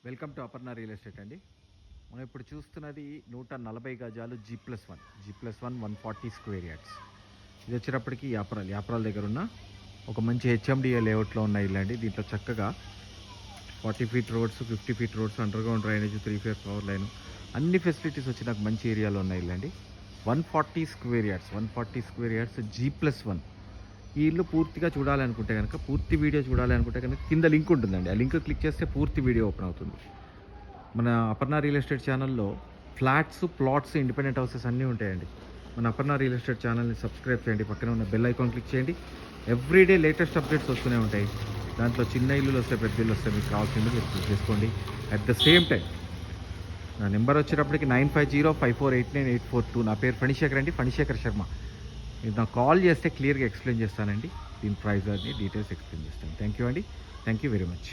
Welcome to Aparna real estate అండి. మనం ఇప్పుడు చూస్తున్నది 140 గజాలు G+1 140 స్క్వేర్ యార్డ్స్. ఇది వచ్చేటప్పటికి యాప్రాల్ దగ్గర ఉన్న ఒక మంచి హెచ్ఎండిఏ లేఅవుట్లో ఉన్న ఇల్లు అండి. దీంట్లో చక్కగా 40 feet roads, 50 feet roads, underground drainage, 3 phase power line, అన్ని ఫెసిలిటీస్ వచ్చి నాకు మంచి ఏరియాలో ఉన్న ఇల్లు అండి. 140 స్క్వేర్ యార్డ్స్ G+1. ఈ ఇల్లు పూర్తిగా చూడాలనుకుంటే కనుక, పూర్తి వీడియో చూడాలనుకుంటే కనుక కింద లింక్ ఉంటుందండి. ఆ లింక్ క్లిక్ చేస్తే పూర్తి వీడియో ఓపెన్ అవుతుంది. మన అపర్ణ రియల్ ఎస్టేట్ ఛానల్లో ఫ్లాట్స్, ప్లాట్స్, ఇండిపెండెంట్ హౌసెస్ అన్నీ ఉంటాయండి. మన అపర్ణ రియల్ ఎస్టేట్ ఛానల్ని సబ్స్క్రైబ్ చేయండి, పక్కన ఉన్న బెల్ ఐకాన్ క్లిక్ చేయండి. ఎవ్రీడే లేటెస్ట్ అప్డేట్స్ వస్తూనే ఉంటాయి. దాంట్లో చిన్న ఇల్లులు వస్తాయి, పెద్ద ఇల్లు వస్తాయి. మీకు కావాల్సింది మీరు క్లిక్ చేసుకోండి. అట్ ద సేమ్ టైం నా నెంబర్ వచ్చేటప్పటికి 9505489842. నా పేరు ఫణిశేఖర్ అండి, ఫణిశేఖర్ శర్మ. మీరు నాకు కాల్ చేస్తే క్లియర్గా ఎక్స్ప్లెయిన్ చేస్తానండి. దీని ప్రైస్ అన్ని డీటెయిల్స్ ఎక్స్ప్లెయిన్ చేస్తాను. థ్యాంక్ యూ అండి. Thank you very much.